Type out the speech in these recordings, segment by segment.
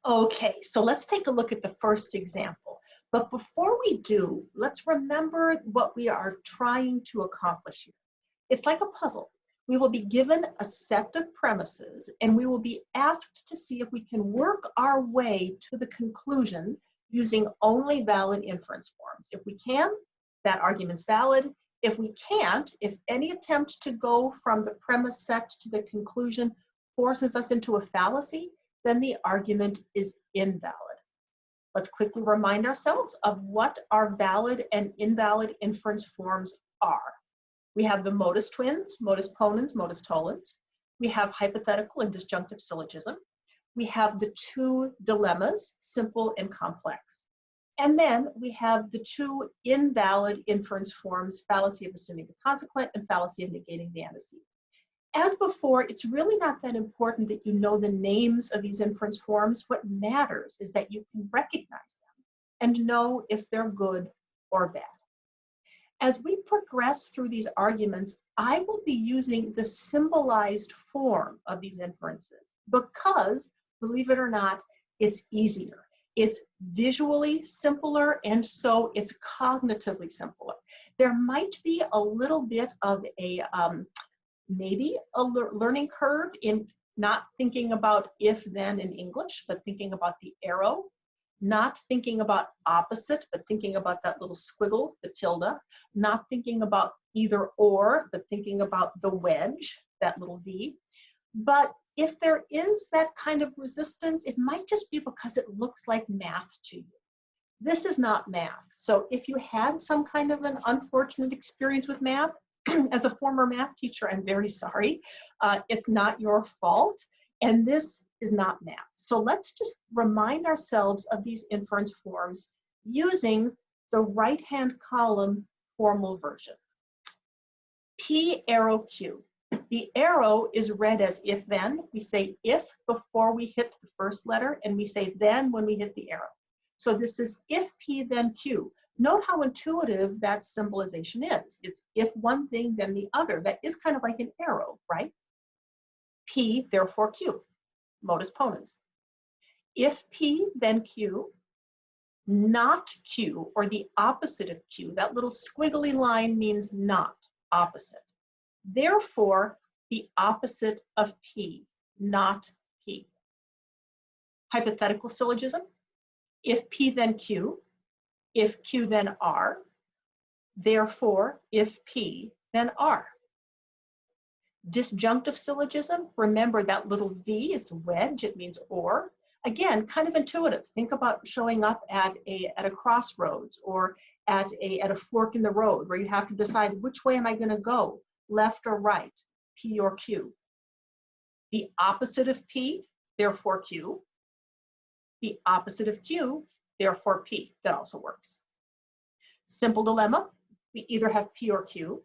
Okay, so let's take a look at the first example. But before we do, let's remember what we are trying to accomplish here. It's like a puzzle. We will be given a set of premises and we will be asked to see if we can work our way to the conclusion using only valid inference forms. If we can, that argument's valid. If we can't, if any attempt to go from the premise set to the conclusion forces us into a fallacy, then the argument is invalid. Let's quickly remind ourselves of what our valid and invalid inference forms are. We have the modus twins, modus ponens, modus tollens. We have hypothetical and disjunctive syllogism. We have the two dilemmas, simple and complex. And then we have the two invalid inference forms, fallacy of assuming the consequent and fallacy of negating the antecedent. As before, it's really not that important that you know the names of these inference forms. What matters is that you can recognize them and know if they're good or bad. As we progress through these arguments, I will be using the symbolized form of these inferences because, believe it or not, it's easier. It's visually simpler, and so it's cognitively simpler. There might be a little bit of a maybe a learning curve in not thinking about if then in English, but thinking about the arrow, not thinking about opposite, but thinking about that little squiggle, the tilde, not thinking about either or, but thinking about the wedge, that little V. But if there is that kind of resistance, it might just be because it looks like math to you. This is not math. So if you had some kind of an unfortunate experience with math, as a former math teacher, I'm very sorry. It's not your fault, and this is not math. So let's just remind ourselves of these inference forms using the right-hand column formal version. P arrow Q. The arrow is read as if then. We say if before we hit the first letter, and we say then when we hit the arrow. So this is if P then Q. Note how intuitive that symbolization is. It's if one thing, then the other. That is kind of like an arrow, right? P, therefore Q, modus ponens. If P, then Q, not Q, or the opposite of Q. That little squiggly line means not, opposite. Therefore, the opposite of P, not P. Hypothetical syllogism. If P, then Q. If Q, then R. Therefore, if P, then R. Disjunctive syllogism, remember that little V is wedge, it means or. Again, kind of intuitive. Think about showing up at a crossroads or at a fork in the road where you have to decide which way am I going to go, left or right, P or Q. The opposite of P, therefore Q. The opposite of Q, therefore P. That also works. Simple dilemma, we either have P or Q.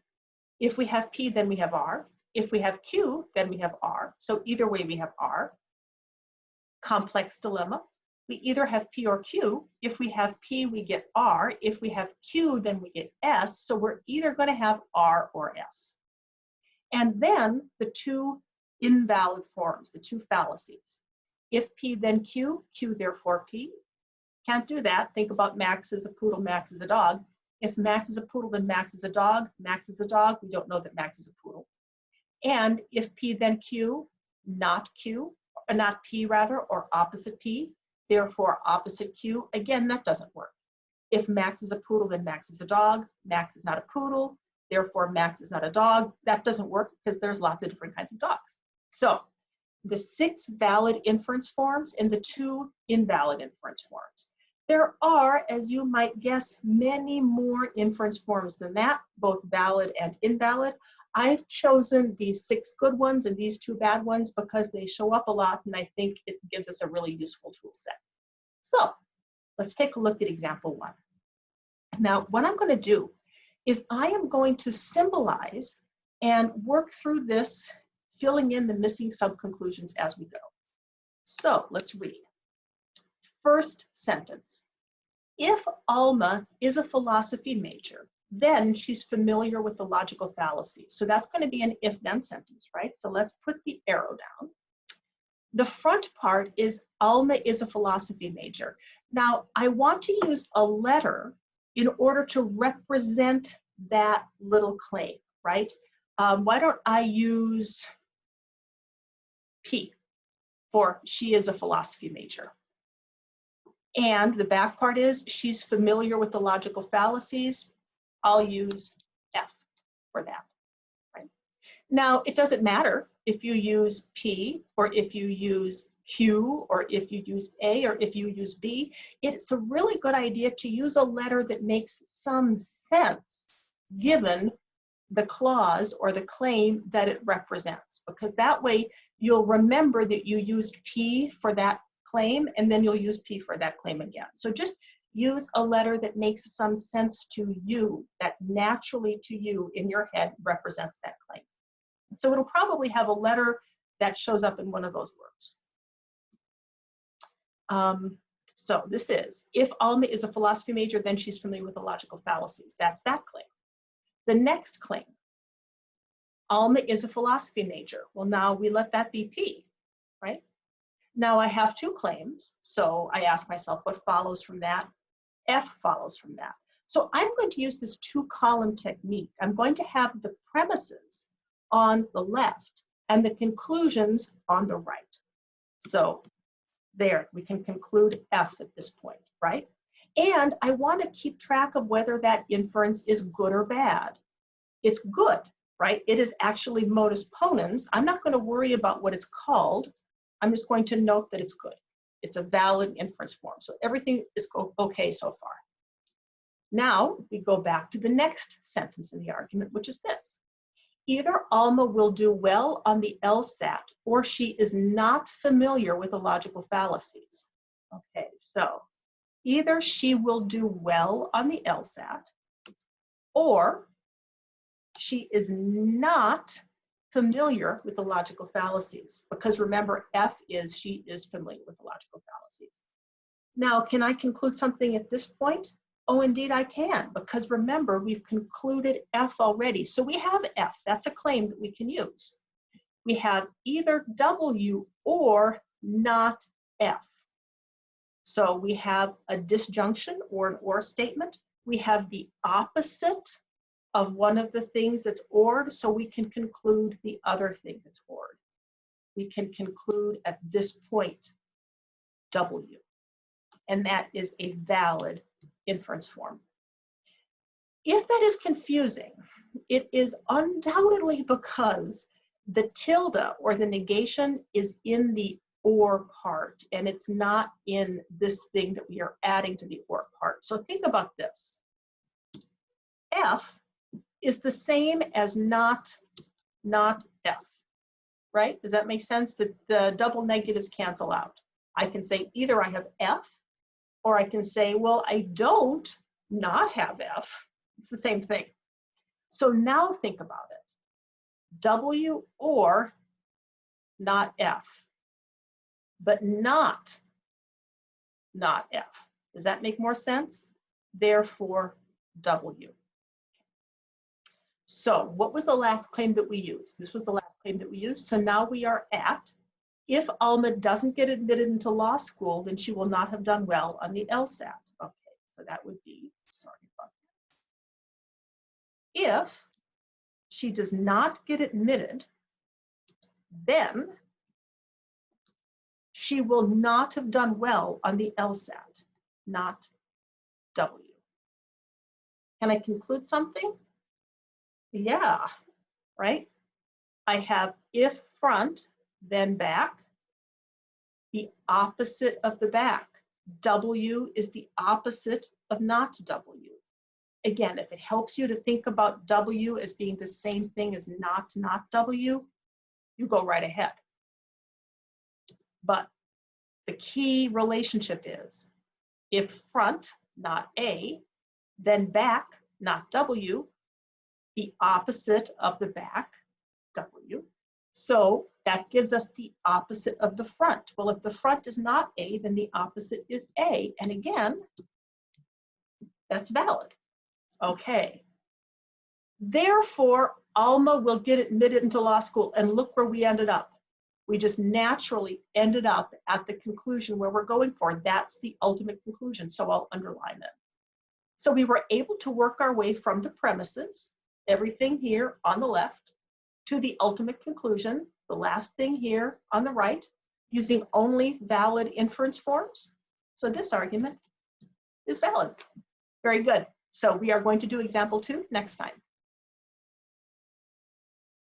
If we have P, then we have R. If we have Q, then we have R. So either way we have R. Complex dilemma, we either have P or Q. If we have P, we get R. If we have Q, then we get S. So we're either going to have R or S. And then the two invalid forms, the two fallacies. If P, then Q, Q, therefore P. Can't do that. Think about Max is a poodle, Max is a dog. If Max is a poodle, then Max is a dog. Max is a dog. We don't know that Max is a poodle. And if P, then Q, not Q, or not P rather, or opposite P, therefore opposite Q. Again, that doesn't work. If Max is a poodle, then Max is a dog. Max is not a poodle, therefore Max is not a dog. That doesn't work because there's lots of different kinds of dogs. So the 6 valid inference forms and the 2 invalid inference forms. There are, as you might guess, many more inference forms than that, both valid and invalid. I've chosen these 6 good ones and these 2 bad ones because they show up a lot, and I think it gives us a really useful tool set. So let's take a look at example 1. Now, what I'm going to do is I am going to symbolize and work through this, filling in the missing subconclusions as we go. So let's read. First sentence. If Alma is a philosophy major, then she's familiar with the logical fallacy. So that's going to be an if-then sentence, right? So let's put the arrow down. The front part is Alma is a philosophy major. Now, I want to use a letter in order to represent that little claim, right? Why don't I use P for she is a philosophy major. And the back part is she's familiar with the logical fallacies. I'll use F for that, right? Now, it doesn't matter if you use P or if you use Q or if you use A or if you use B. It's a really good idea to use a letter that makes some sense given the clause or the claim that it represents, because that way you'll remember that you used P for that claim and then you'll use P for that claim again. So just use a letter that makes some sense to you, that naturally to you in your head represents that claim. So it'll probably have a letter that shows up in one of those words. So this is, if Alma is a philosophy major, then she's familiar with the logical fallacies. That's that claim. The next claim, Alma is a philosophy major. Well, now we let that be P, right? Now I have two claims, so I ask myself what follows from that? F follows from that. So I'm going to use this two-column technique. I'm going to have the premises on the left and the conclusions on the right. So there, we can conclude F at this point, right? And I want to keep track of whether that inference is good or bad. It's good, right? It is actually modus ponens. I'm not going to worry about what it's called. I'm just going to note that it's good. It's a valid inference form. So everything is okay so far. Now we go back to the next sentence in the argument, which is this. Either Alma will do well on the LSAT or she is not familiar with the logical fallacies. Okay, so either she will do well on the LSAT or she is not familiar with the logical fallacies, because remember, F is she is familiar with the logical fallacies. Now, can I conclude something at this point? Oh, indeed I can, because remember, we've concluded F already. So we have F, that's a claim that we can use. We have either W or not F. So we have a disjunction or an or statement. We have the opposite of one of the things that's ORed, so we can conclude the other thing that's ORed. We can conclude at this point W, and that is a valid inference form. If that is confusing, it is undoubtedly because the tilde or the negation is in the or part, and it's not in this thing that we are adding to the or part. So think about this. F is the same as not F, right? Does that make sense? The double negatives cancel out. I can say either I have F, or I can say, well, I don't not have F. It's the same thing. So now think about it. W or not F, but not F. Does that make more sense? Therefore, W. So what was the last claim that we used? This was the last claim that we used. So now we are at, if Alma doesn't get admitted into law school, then she will not have done well on the LSAT. Okay, so that would be, sorry about that. If she does not get admitted, then she will not have done well on the LSAT, not W. Can I conclude something? Yeah, right? I have if front, then back, the opposite of the back. W is the opposite of not W. Again, if it helps you to think about W as being the same thing as not W, you go right ahead. But the key relationship is if front, not A, then back, not W, the opposite of the back, W. So that gives us the opposite of the front. Well, if the front is not A, then the opposite is A. And again, that's valid. Okay. Therefore, Alma will get admitted into law school. And look where we ended up. We just naturally ended up at the conclusion where we're going for. That's the ultimate conclusion, so I'll underline it. So we were able to work our way from the premises, everything here on the left, to the ultimate conclusion, the last thing here on the right, using only valid inference forms. So this argument is valid. Very good. So we are going to do example 2 next time.